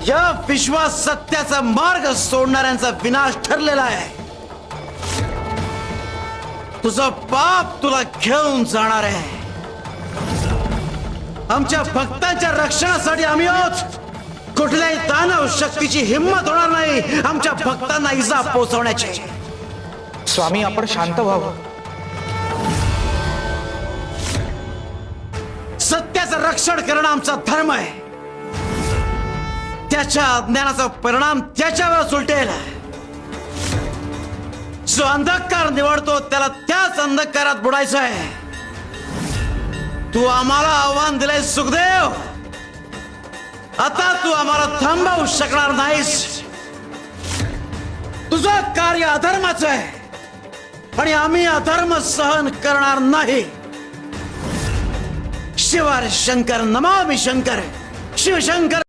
या विश्वास सत्याचा मार्ग सोडणाऱ्यांचा विनाश ठरलेला आहे. तुझं पाप तुला घेऊन जाणार आहे. आमच्या भक्तांच्या रक्षणासाठी आम्ही आहोत. कुठल्याही दानव शक्तीची हिंमत होणार नाही आमच्या भक्तांना इजा पोहोचवण्याची. स्वामी, आपण शांत व्हावं. सत्याचं रक्षण करणं आमचा धर्म आहे. त्याच्या अज्ञानाचा परिणाम त्याच्यावर उलटेल. जो अंधकार निवडतो त्याला त्याच अंधकारात बुडायचं आहे. तू आम्हाला आव्हान दिलंय सुखदेव. आता तू आम्हाला थांबवू शकणार नाहीस. तुझं कार्य अधर्माचं आहे आणि आम्ही अधर्म सहन करणार नाही. शिवार शंकर नमामि शंकर. शिवशंकर.